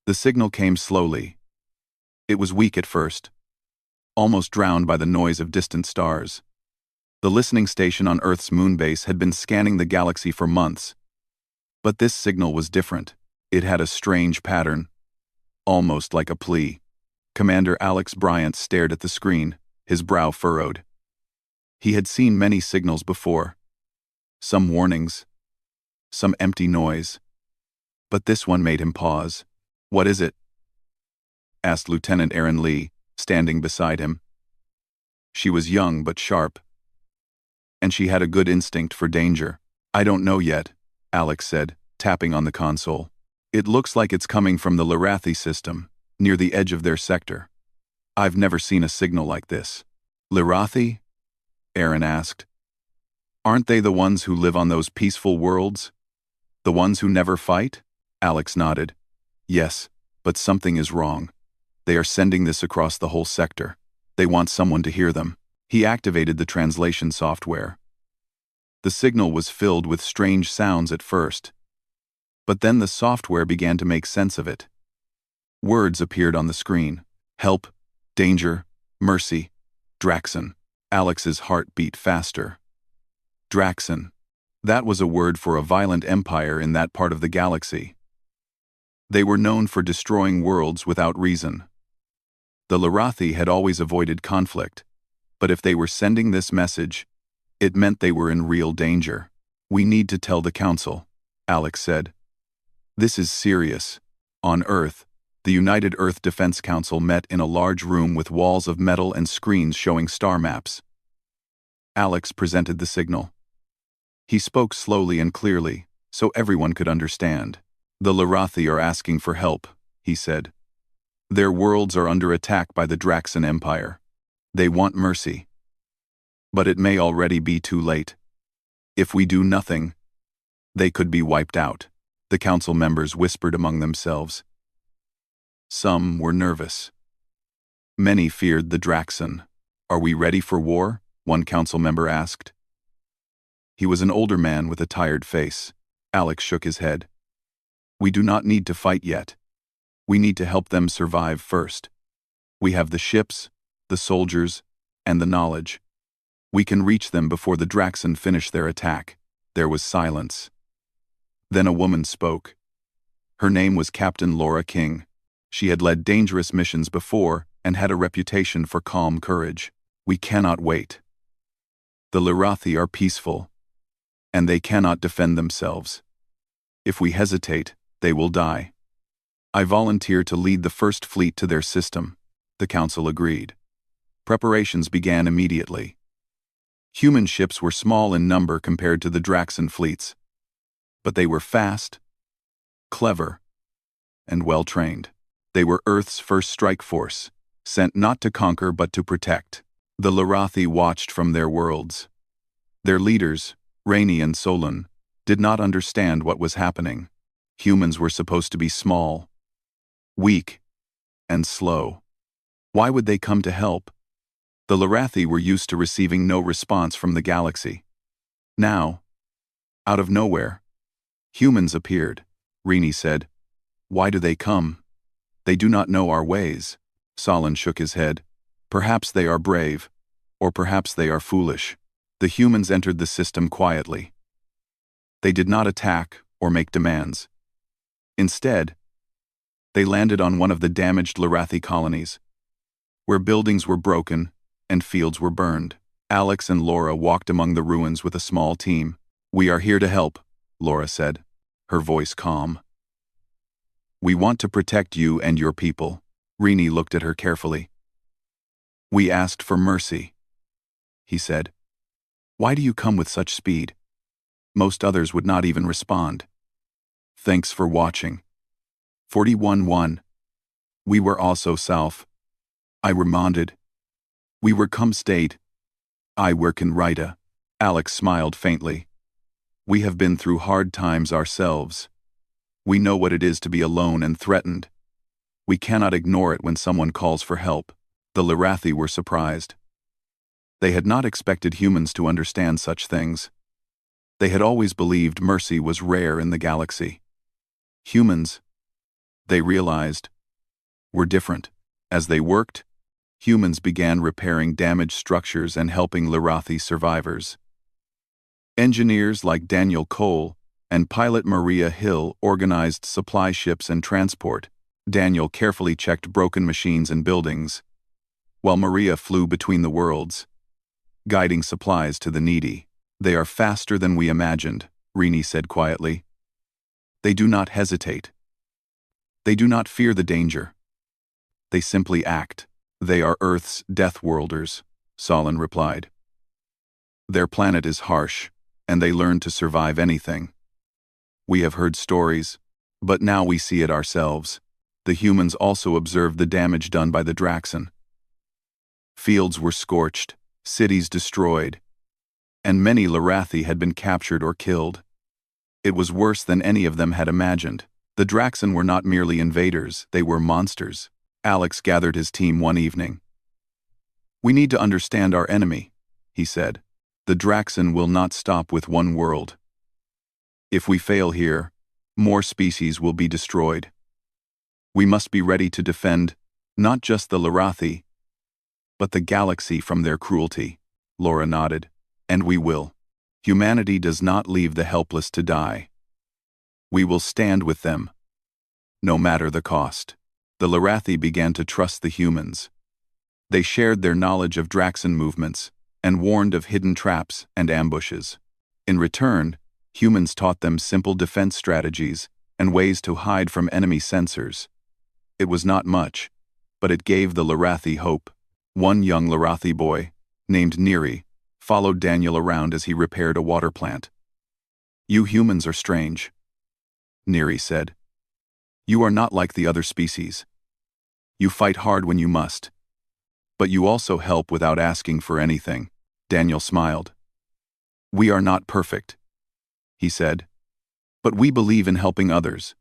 The signal came slowly. It was weak at first, almost drowned by the noise of distant stars. The listening station on Earth's moonbase had been scanning the galaxy for months. But this signal was different. It had a strange pattern, almost like a plea. Commander Alex Bryant stared at the screen, his brow furrowed. He had seen many signals before. Some warnings, some empty noise. But this one made him pause. "What is it?" asked Lieutenant Erin Lee, standing beside him. She was young but sharp, and she had a good instinct for danger. "I don't know yet," Alex said, tapping on the console. "It looks like it's coming from the Lirathi system, near the edge of their sector. I've never seen a signal like this." "Lirathi?" Erin asked. "Aren't they the ones who live on those peaceful worlds? The ones who never fight?" Alex nodded. "Yes, but something is wrong. They are sending this across the whole sector. They want someone to hear them." He activated the translation software. The signal was filled with strange sounds at first, but then the software began to make sense of it. Words appeared on the screen: help, danger, mercy, Draxon. Alex's heart beat faster. Draxon. That was a word for a violent empire in that part of the galaxy. They were known for destroying worlds without reason. The Lirathi had always avoided conflict, but if they were sending this message, it meant they were in real danger. "We need to tell the Council," Alex said. "This is serious." On Earth, the United Earth Defense Council met in a large room with walls of metal and screens showing star maps. Alex presented the signal. He spoke slowly and clearly, so everyone could understand. "The Lirathi are asking for help," he said. "Their worlds are under attack by the Draxon Empire. They want mercy. But it may already be too late. If we do nothing, they could be wiped out." The council members whispered among themselves. Some were nervous. Many feared the Draxon. "Are we ready for war?" one council member asked. He was an older man with a tired face. Alex shook his head. "We do not need to fight yet. We need to help them survive first. We have the ships, the soldiers, and the knowledge. We can reach them before the Draxon finish their attack." There was silence. Then a woman spoke. Her name was Captain Laura King. She had led dangerous missions before and had a reputation for calm courage. "We cannot wait. The Lirathi are peaceful, and they cannot defend themselves. If we hesitate, they will die. I volunteer to lead the first fleet to their system." The council agreed. Preparations began immediately. Human ships were small in number compared to the Draxon fleets, but they were fast, clever, and well-trained. They were Earth's first strike force, sent not to conquer but to protect. The Lirathi watched from their worlds. Their leaders, Rainey and Solon, did not understand what was happening. Humans were supposed to be small, weak, and slow. Why would they come to help? The Lirathi were used to receiving no response from the galaxy. Now, out of nowhere, humans appeared. Rainey said, "Why do they come? They do not know our ways." Solon shook his head. "Perhaps they are brave, or perhaps they are foolish." The humans entered the system quietly. They did not attack or make demands. Instead, they landed on one of the damaged Lirathi colonies, where buildings were broken and fields were burned. Alex and Laura walked among the ruins with a small team. "We are here to help," Laura said, her voice calm. "We want to protect you and your people." Rainey looked at her carefully. "We asked for mercy," he said. "Why do you come with such speed? Most others would not even respond." "Thanks for watching." 41-1. "We were also South. I remanded. We were come state. I work in Rita." Alex smiled faintly. "We have been through hard times ourselves. We know what it is to be alone and threatened. We cannot ignore it when someone calls for help." The Lirathi were surprised. They had not expected humans to understand such things. They had always believed mercy was rare in the galaxy. Humans, They realized, we're different. As they worked, humans began repairing damaged structures and helping Lirathi survivors. Engineers like Daniel Cole and pilot Maria Hill organized supply ships and transport. Daniel carefully checked broken machines and buildings, while Maria flew between the worlds, guiding supplies to the needy. They are faster than we imagined, Rini said quietly. They do not hesitate. They do not fear the danger. They simply act. They are Earth's death worlders, Solon replied. Their planet is harsh, and they learn to survive anything. We have heard stories, but now we see it ourselves. The humans also observed the damage done by the Draxan. Fields were scorched, cities destroyed, and many Lirathi had been captured or killed. It was worse than any of them had imagined. The Draxan were not merely invaders, they were monsters. Alex gathered his team one evening. We need to understand our enemy, he said. The Draxan will not stop with one world. If we fail here, more species will be destroyed. We must be ready to defend not just the Lirathi, but the galaxy from their cruelty. Laura nodded. And we will. Humanity does not leave the helpless to die. We will stand with them, no matter the cost. The Lirathi began to trust the humans. They shared their knowledge of Draxan movements and warned of hidden traps and ambushes. In return, humans taught them simple defense strategies and ways to hide from enemy sensors. It was not much, but it gave the Lirathi hope. One young Lirathi boy, named Neri, followed Daniel around as he repaired a water plant. You humans are strange, Neri said. You are not like the other species. You fight hard when you must. But you also help without asking for anything. Daniel smiled. We are not perfect, he said. But we believe in helping others.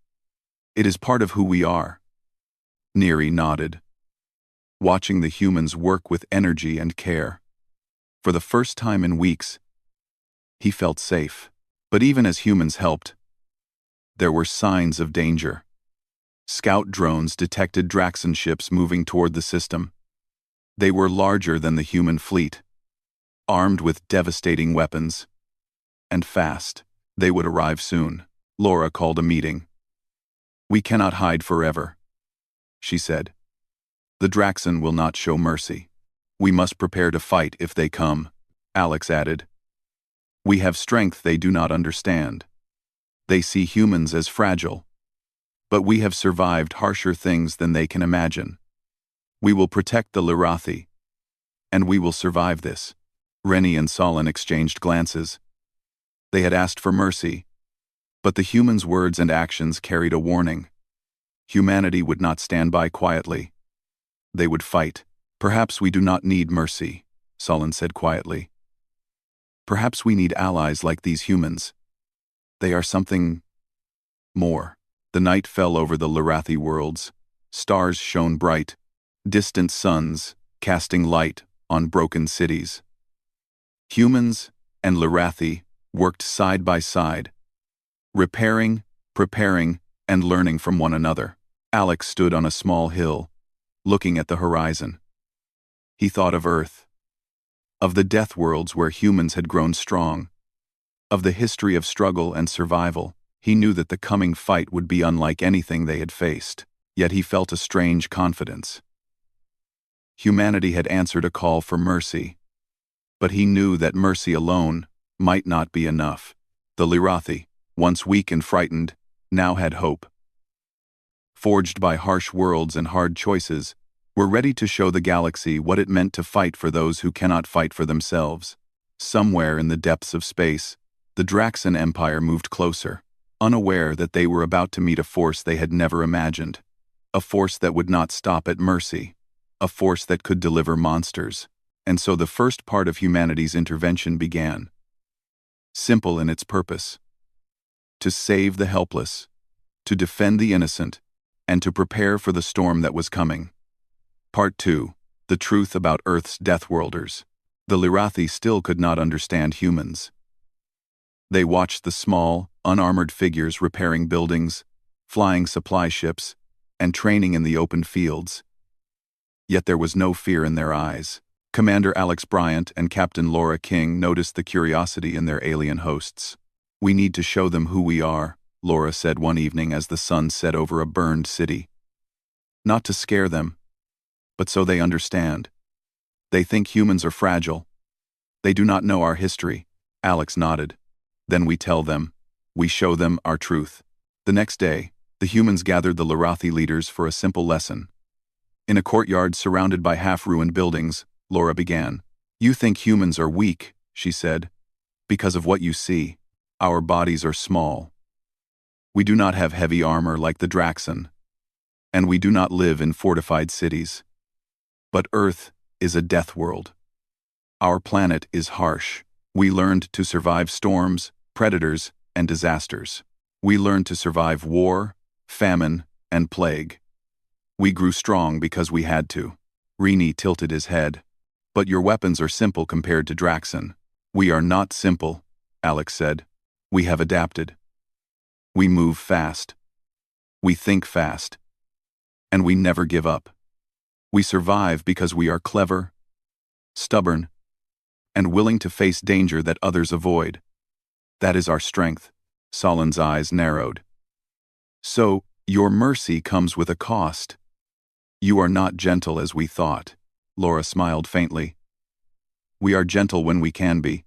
It is part of who we are. Neri nodded, watching the humans work with energy and care. For the first time in weeks, he felt safe. But even as humans helped, there were signs of danger. Scout drones detected Draxan ships moving toward the system. They were larger than the human fleet, armed with devastating weapons. And fast. They would arrive soon. Laura called a meeting. We cannot hide forever, she said. The Draxan will not show mercy. We must prepare to fight if they come, Alex added. We have strength they do not understand. They see humans as fragile. But we have survived harsher things than they can imagine. We will protect the Lirathi. And we will survive this. Rennie and Solon exchanged glances. They had asked for mercy, but the humans' words and actions carried a warning. Humanity would not stand by quietly. They would fight. Perhaps we do not need mercy, Solon said quietly. Perhaps we need allies like these humans. They are something more. The night fell over the Lirathi worlds. Stars shone bright, distant suns casting light on broken cities. Humans and Lirathi worked side by side, repairing, preparing, and learning from one another. Alex stood on a small hill, looking at the horizon. He thought of Earth, of the death worlds where humans had grown strong, of the history of struggle and survival. He knew that the coming fight would be unlike anything they had faced, yet he felt a strange confidence. Humanity had answered a call for mercy, but he knew that mercy alone might not be enough. The Lirathi, once weak and frightened, now had hope. Forged by harsh worlds and hard choices, were ready to show the galaxy what it meant to fight for those who cannot fight for themselves. Somewhere in the depths of space, the Draxan Empire moved closer, unaware that they were about to meet a force they had never imagined. A force that would not stop at mercy. A force that could deliver monsters. And so the first part of humanity's intervention began. Simple in its purpose. To save the helpless, to defend the innocent, and to prepare for the storm that was coming. Part 2. The truth about Earth's deathworlders. The Lirathi still could not understand humans. They watched the small, unarmored figures repairing buildings, flying supply ships, and training in the open fields. Yet there was no fear in their eyes. Commander Alex Bryant and Captain Laura King noticed the curiosity in their alien hosts. "We need to show them who we are," Laura said one evening as the sun set over a burned city. "Not to scare them, but so they understand. They think humans are fragile. They do not know our history." Alex nodded. "Then we tell them. We show them our truth." The next day, the humans gathered the Larathi leaders for a simple lesson. In a courtyard surrounded by half-ruined buildings, Laura began. "You think humans are weak," she said, "because of what you see. Our bodies are small. We do not have heavy armor like the Draxan, and we do not live in fortified cities. But Earth is a death world. Our planet is harsh. We learned to survive storms, predators, and disasters. We learned to survive war, famine, and plague. We grew strong because we had to." Rini tilted his head. "But your weapons are simple compared to Draxan." "We are not simple," Alex said. "We have adapted. We move fast. We think fast. And we never give up. We survive because we are clever, stubborn, and willing to face danger that others avoid. That is our strength." Salin's eyes narrowed. "So, your mercy comes with a cost. You are not gentle as we thought." Laura smiled faintly. "We are gentle when we can be,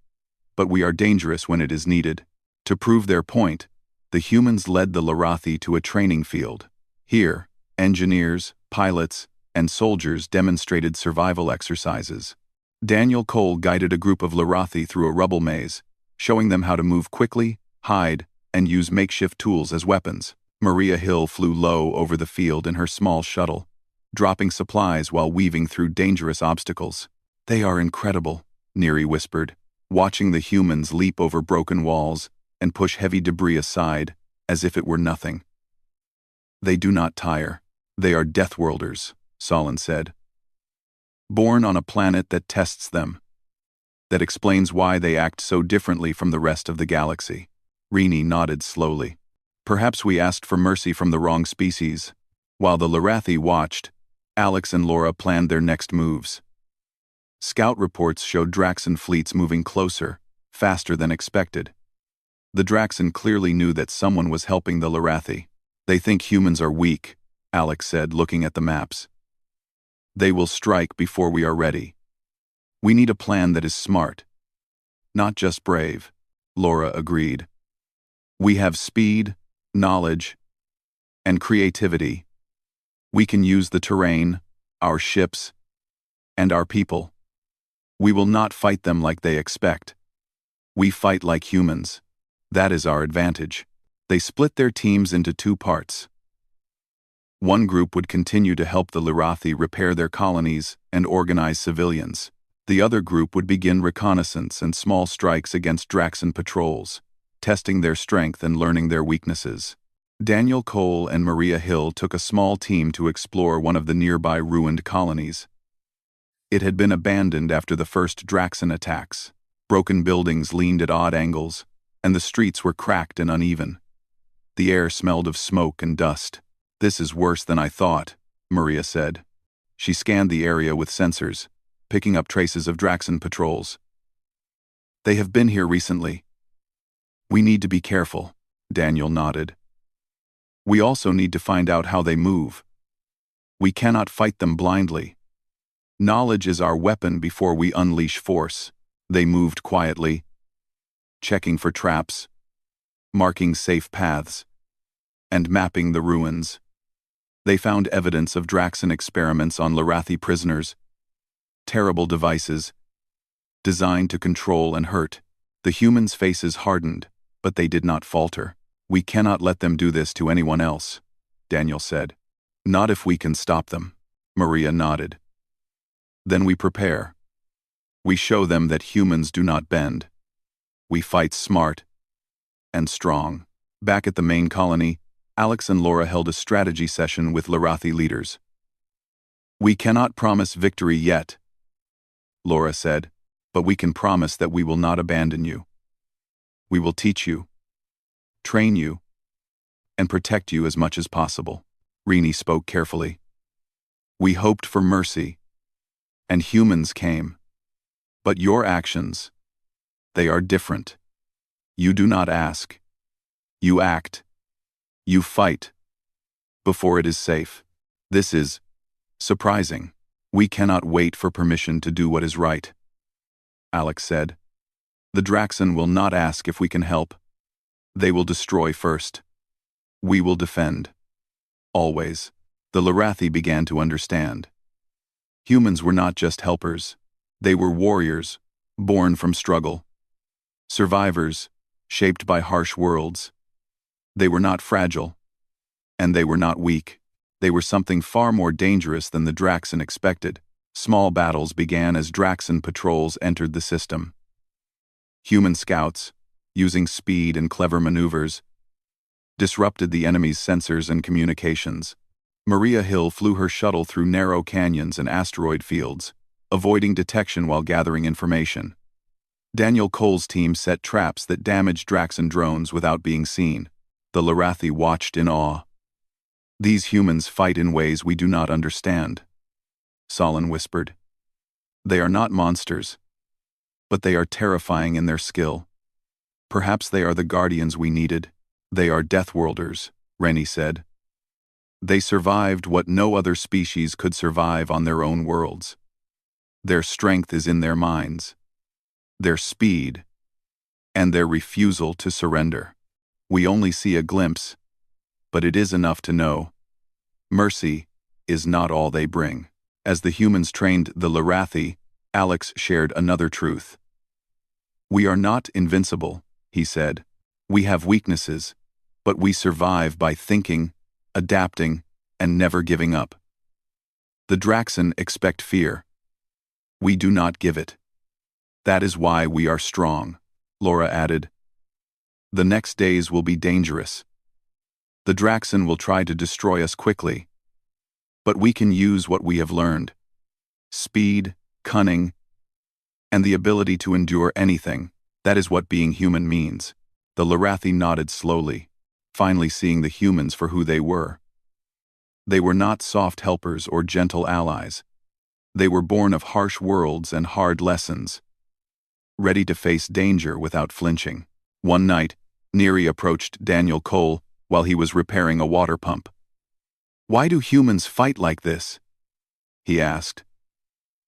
but we are dangerous when it is needed." To prove their point, the humans led the Larathi to a training field. Here, engineers, pilots, and soldiers demonstrated survival exercises. Daniel Cole guided a group of Larathi through a rubble maze, showing them how to move quickly, hide, and use makeshift tools as weapons. Maria Hill flew low over the field in her small shuttle, dropping supplies while weaving through dangerous obstacles. "They are incredible," Neri whispered, watching the humans leap over broken walls and push heavy debris aside as if it were nothing. "They do not tire. They are Deathworlders," Solon said. "Born on a planet that tests them. That explains why they act so differently from the rest of the galaxy." Rini nodded slowly. "Perhaps we asked for mercy from the wrong species." While the Larathi watched, Alex and Laura planned their next moves. Scout reports showed Draxan fleets moving closer, faster than expected. The Draxan clearly knew that someone was helping the Larathi. "They think humans are weak," Alex said, looking at the maps. "They will strike before we are ready. We need a plan that is smart, not just brave," Laura agreed. "We have speed, knowledge, and creativity. We can use the terrain, our ships, and our people. We will not fight them like they expect. We fight like humans. That is our advantage." They split their teams into two parts. One group would continue to help the Larathi repair their colonies and organize civilians. The other group would begin reconnaissance and small strikes against Draxan patrols, testing their strength and learning their weaknesses. Daniel Cole and Maria Hill took a small team to explore one of the nearby ruined colonies. It had been abandoned after the first Draxan attacks. Broken buildings leaned at odd angles, and the streets were cracked and uneven. The air smelled of smoke and dust. "This is worse than I thought," Maria said. She scanned the area with sensors, picking up traces of Draxan patrols. "They have been here recently. We need to be careful," Daniel nodded. "We also need to find out how they move. We cannot fight them blindly. Knowledge is our weapon before we unleash force." They moved quietly, checking for traps, marking safe paths, and mapping the ruins. They found evidence of Draxan experiments on Larathi prisoners, terrible devices, designed to control and hurt. The humans' faces hardened, but they did not falter. "We cannot let them do this to anyone else," Daniel said. "Not if we can stop them," Maria nodded. "Then we prepare. We show them that humans do not bend. We fight smart and strong." Back at the main colony, Alex and Laura held a strategy session with Larathi leaders. "We cannot promise victory yet," Laura said, "but we can promise that we will not abandon you. We will teach you, train you, and protect you as much as possible." Rini spoke carefully. We hoped for mercy, and humans came. But your actions, they are different. You do not ask. You act. You fight. Before it is safe. This is surprising. We cannot wait for permission to do what is right. Alex said. The Draxan will not ask if we can help. They will destroy first. We will defend. Always. The Lorathi began to understand. Humans were not just helpers. They were warriors, born from struggle. Survivors, shaped by harsh worlds. They were not fragile. And they were not weak. They were something far more dangerous than the Draxan expected. Small battles began as Draxan patrols entered the system. Human scouts, using speed and clever maneuvers, disrupted the enemy's sensors and communications. Maria Hill flew her shuttle through narrow canyons and asteroid fields, avoiding detection while gathering information. Daniel Cole's team set traps that damaged Draxan drones without being seen. The Lorathi watched in awe. These humans fight in ways we do not understand, Solon whispered. They are not monsters, but they are terrifying in their skill. Perhaps they are the guardians we needed. They are Deathworlders, Rennie said. They survived what no other species could survive on their own worlds. Their strength is in their minds, their speed, and their refusal to surrender. We only see a glimpse, but it is enough to know. Mercy is not all they bring. As the humans trained the Lorathi, Alex shared another truth. We are not invincible, he said. We have weaknesses, but we survive by thinking, adapting, and never giving up. The Draxan expect fear. We do not give it. That is why we are strong, Laura added. The next days will be dangerous. The Draxan will try to destroy us quickly. But we can use what we have learned. Speed, cunning, and the ability to endure anything. That is what being human means. The Lorathi nodded slowly, finally seeing the humans for who they were. They were not soft helpers or gentle allies. They were born of harsh worlds and hard lessons, ready to face danger without flinching. One night, Neri approached Daniel Cole while he was repairing a water pump. Why do humans fight like this? He asked.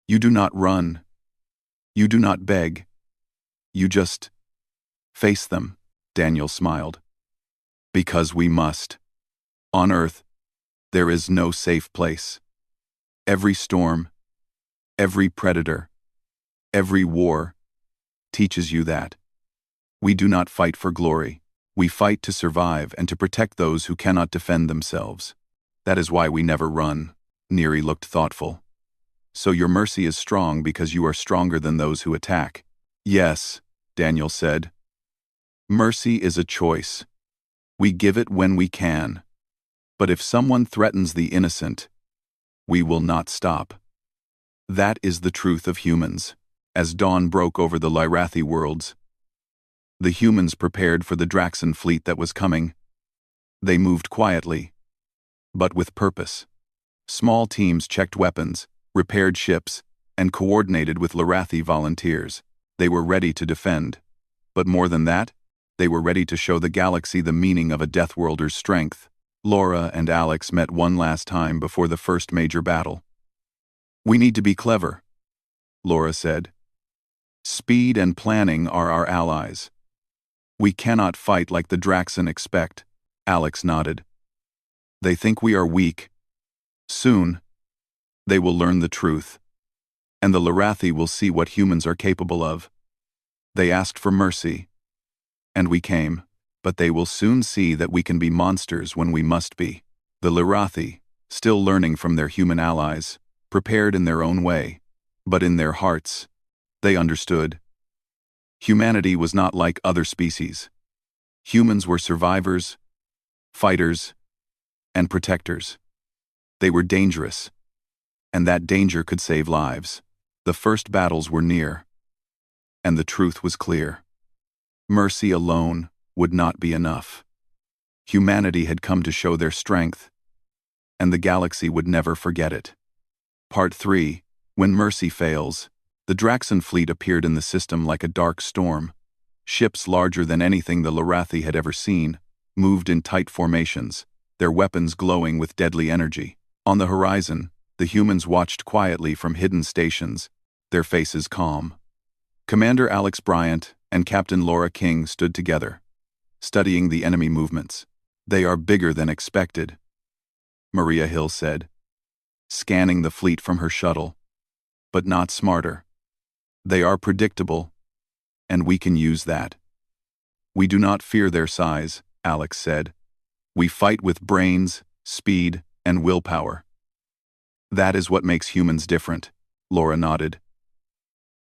You do not run. You do not beg. You just face them, Daniel smiled. Because we must. On Earth, there is no safe place. Every storm, every predator, every war teaches you that. We do not fight for glory. We fight to survive and to protect those who cannot defend themselves. That is why we never run. Neri looked thoughtful. So your mercy is strong because you are stronger than those who attack. Yes, Daniel said. Mercy is a choice. We give it when we can. But if someone threatens the innocent, we will not stop. That is the truth of humans. As dawn broke over the Lorathi worlds, the humans prepared for the Draxan fleet that was coming. They moved quietly, but with purpose. Small teams checked weapons, repaired ships, and coordinated with Lorathi volunteers. They were ready to defend. But more than that, they were ready to show the galaxy the meaning of a Deathworlder's strength. Laura and Alex met one last time before the first major battle. We need to be clever, Laura said. Speed and planning are our allies. We cannot fight like the Draxan expect, Alex nodded. They think we are weak. Soon, they will learn the truth, and the Lorathi will see what humans are capable of. They asked for mercy, and we came, but they will soon see that we can be monsters when we must be. The Lorathi, still learning from their human allies, prepared in their own way, but in their hearts, they understood. Humanity was not like other species. Humans were survivors, fighters, and protectors. They were dangerous, and that danger could save lives. The first battles were near, and the truth was clear. Mercy alone would not be enough. Humanity had come to show their strength, and the galaxy would never forget it. Part 3. When Mercy Fails. The Draxan fleet appeared in the system like a dark storm. Ships larger than anything the Larathi had ever seen moved in tight formations, their weapons glowing with deadly energy. On the horizon, the humans watched quietly from hidden stations, their faces calm. Commander Alex Bryant and Captain Laura King stood together, studying the enemy movements. "They are bigger than expected," Maria Hill said, scanning the fleet from her shuttle. "But not smarter. They are predictable, and we can use that." "We do not fear their size," Alex said. "We fight with brains, speed, and willpower." "That is what makes humans different," Laura nodded.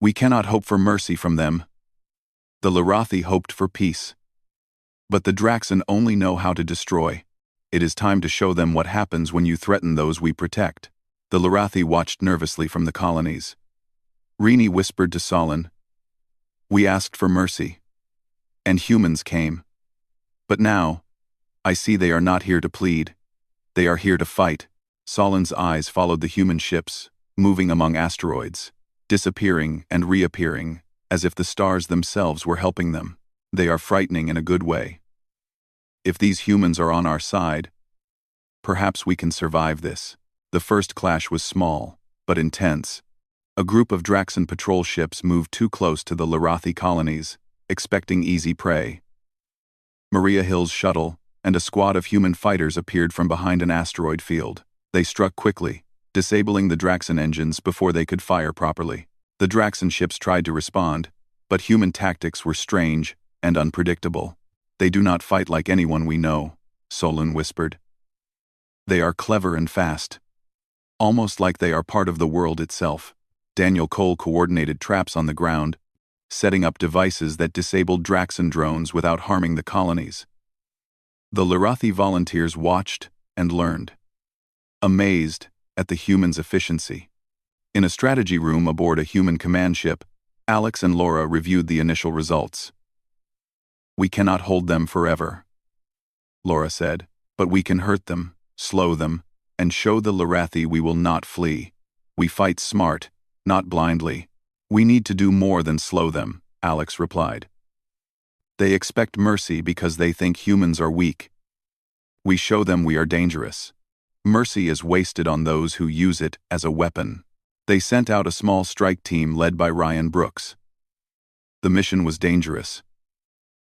"We cannot hope for mercy from them. The Larathi hoped for peace. But the Draxan only know how to destroy. It is time to show them what happens when you threaten those we protect." The Larathi watched nervously from the colonies. Rini whispered to Solon, "We asked for mercy, and humans came. But now, I see they are not here to plead. They are here to fight." Solon's eyes followed the human ships, moving among asteroids, disappearing and reappearing, as if the stars themselves were helping them. "They are frightening in a good way. If these humans are on our side, perhaps we can survive this." The first clash was small, but intense. A group of Draxan patrol ships moved too close to the Larathi colonies, expecting easy prey. Maria Hill's shuttle and a squad of human fighters appeared from behind an asteroid field. They struck quickly, disabling the Draxan engines before they could fire properly. The Draxan ships tried to respond, but human tactics were strange and unpredictable. "They do not fight like anyone we know," Solon whispered. "They are clever and fast. Almost like they are part of the world itself." Daniel Cole coordinated traps on the ground, setting up devices that disabled Draxan drones without harming the colonies. The Larathi volunteers watched and learned, amazed at the humans' efficiency. In a strategy room aboard a human command ship, Alex and Laura reviewed the initial results. "We cannot hold them forever," Laura said, "but we can hurt them, slow them, and show the Larathi we will not flee. We fight smart, not blindly." "We need to do more than slow them," Alex replied. "They expect mercy because they think humans are weak. We show them we are dangerous. Mercy is wasted on those who use it as a weapon." They sent out a small strike team led by Ryan Brooks. The mission was dangerous.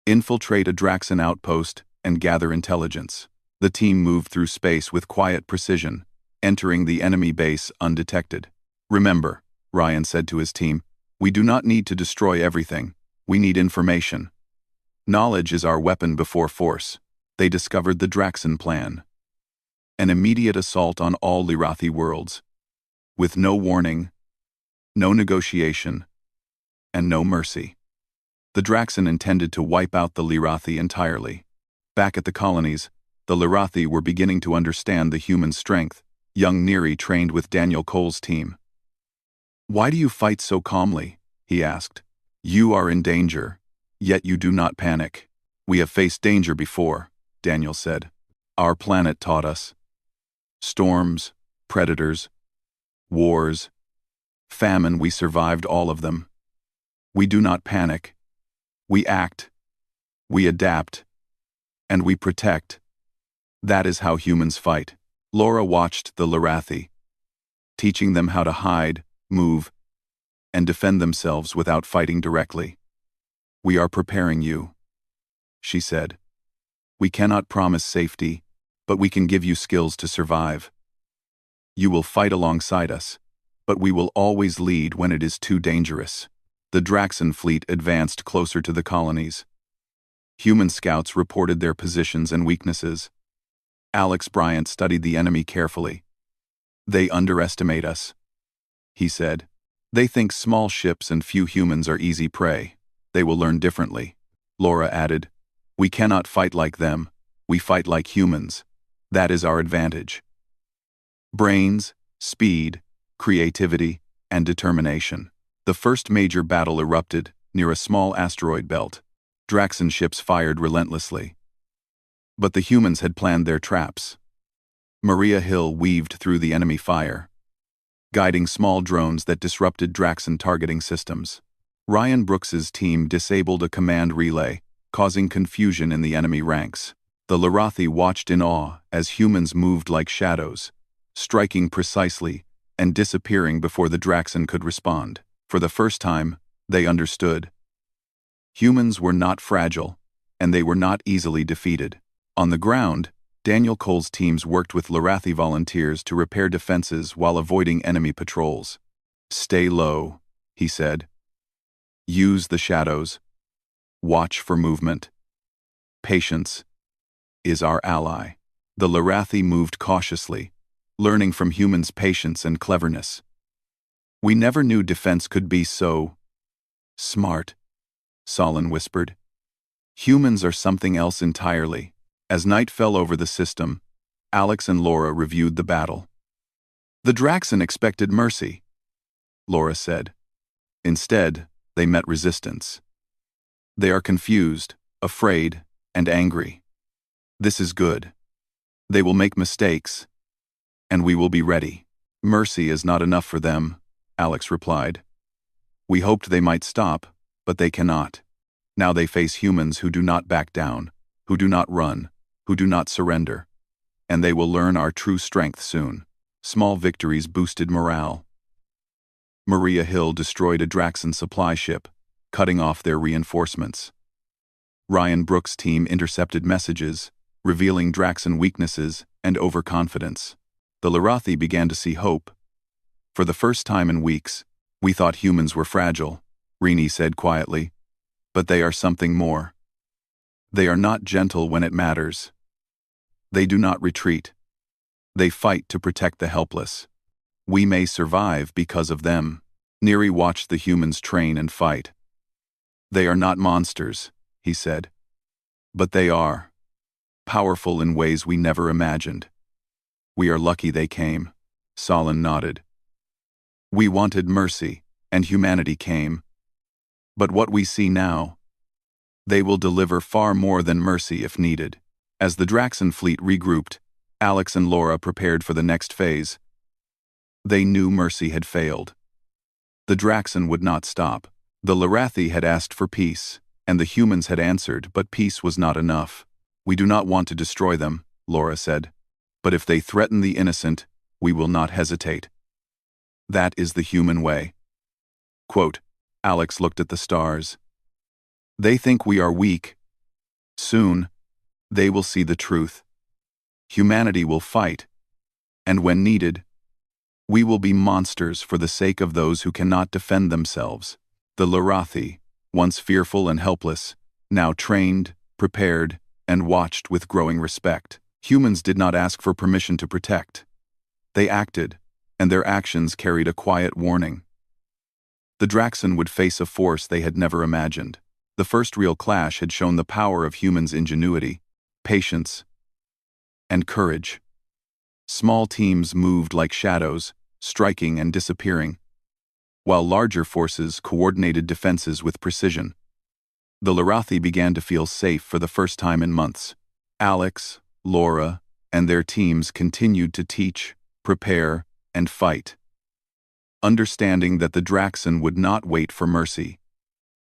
Infiltrate a Draxan outpost and gather intelligence. The team moved through space with quiet precision, entering the enemy base undetected. "Remember," Ryan said to his team, "we do not need to destroy everything. We need information. Knowledge is our weapon before force." They discovered the Draxan plan. An immediate assault on all Larathi worlds. With no warning, no negotiation, and no mercy. The Draxan intended to wipe out the Larathi entirely. Back at the colonies, the Larathi were beginning to understand the human strength. Young Neri trained with Daniel Cole's team. "Why do you fight so calmly?" he asked. "You are in danger, yet you do not panic." "We have faced danger before," Daniel said. "Our planet taught us. Storms, predators, wars, famine, we survived all of them. We do not panic. We act, we adapt, and we protect. That is how humans fight." Laura watched the Larathi, teaching them how to hide, move, and defend themselves without fighting directly. "We are preparing you," she said. "We cannot promise safety, but we can give you skills to survive. You will fight alongside us, but we will always lead when it is too dangerous." The Draxan fleet advanced closer to the colonies. Human scouts reported their positions and weaknesses. Alex Bryant studied the enemy carefully. "They underestimate us," he said. "They think small ships and few humans are easy prey. They will learn differently." Laura added, "We cannot fight like them. We fight like humans. That is our advantage. Brains, speed, creativity, and determination." The first major battle erupted near a small asteroid belt. Draxan ships fired relentlessly. But the humans had planned their traps. Maria Hill weaved through the enemy fire, guiding small drones that disrupted Draxon targeting systems. Ryan Brooks's team disabled a command relay, causing confusion in the enemy ranks. The Larathi watched in awe as humans moved like shadows, striking precisely and disappearing before the Draxon could respond. For the first time, they understood. Humans were not fragile, and they were not easily defeated. On the ground, Daniel Cole's teams worked with Larathi volunteers to repair defenses while avoiding enemy patrols. "Stay low," he said. "Use the shadows. Watch for movement. Patience is our ally." The Larathi moved cautiously, learning from humans' patience and cleverness. "We never knew defense could be so smart," Solon whispered. "Humans are something else entirely." As night fell over the system, Alex and Laura reviewed the battle. "The Draxon expected mercy," Laura said. "Instead, they met resistance. They are confused, afraid, and angry. This is good. They will make mistakes, and we will be ready." "Mercy is not enough for them," Alex replied. "We hoped they might stop, but they cannot. Now they face humans who do not back down, who do not run, who do not surrender. And they will learn our true strength soon." Small victories boosted morale. Maria Hill destroyed a Draxon supply ship, cutting off their reinforcements. Ryan Brooks' team intercepted messages, revealing Draxon weaknesses and overconfidence. The Larathi began to see hope. "For the first time in weeks, we thought humans were fragile," Rini said quietly. "But they are something more. They are not gentle when it matters. They do not retreat. They fight to protect the helpless. We may survive because of them." Neri watched the humans train and fight. "They are not monsters," he said. "But they are. Powerful in ways we never imagined. We are lucky they came." Solon nodded. "We wanted mercy, and humanity came. But what we see now, they will deliver far more than mercy if needed." As the Draxon fleet regrouped, Alex and Laura prepared for the next phase. They knew mercy had failed. The Draxon would not stop. The Larathi had asked for peace, and the humans had answered, but peace was not enough. "We do not want to destroy them," Laura said. "But if they threaten the innocent, we will not hesitate. That is the human way." Quote, Alex looked at the stars. "They think we are weak. Soon, they will see the truth. Humanity will fight, and when needed, we will be monsters for the sake of those who cannot defend themselves." The Larathi, once fearful and helpless, now trained, prepared, and watched with growing respect. Humans did not ask for permission to protect. They acted, and their actions carried a quiet warning. The Draxon would face a force they had never imagined. The first real clash had shown the power of humans' ingenuity, patience, and courage. Small teams moved like shadows, striking and disappearing, while larger forces coordinated defenses with precision. The Larathi began to feel safe for the first time in months. Alex, Laura, and their teams continued to teach, prepare, and fight. Understanding that the Draxon would not wait for mercy,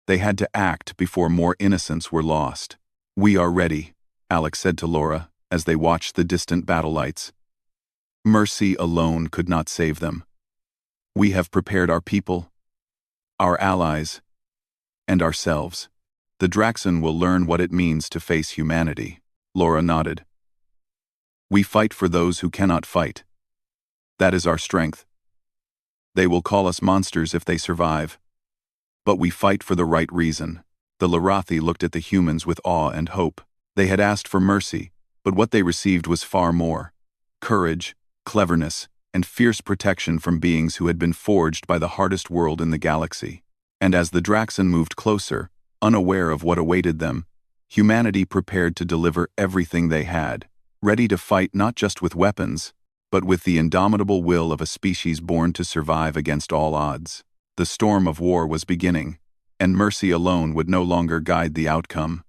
they had to act before more innocents were lost. "We are ready," Alex said to Laura as they watched the distant battle lights. "Mercy alone could not save them. We have prepared our people, our allies, and ourselves. The Draxon will learn what it means to face humanity." Laura nodded. "We fight for those who cannot fight. That is our strength. They will call us monsters if they survive. But we fight for the right reason." The Larathi looked at the humans with awe and hope. They had asked for mercy, but what they received was far more: courage, cleverness, and fierce protection from beings who had been forged by the hardest world in the galaxy. And as the Draxon moved closer, unaware of what awaited them, humanity prepared to deliver everything they had, ready to fight not just with weapons, but with the indomitable will of a species born to survive against all odds. The storm of war was beginning, and mercy alone would no longer guide the outcome.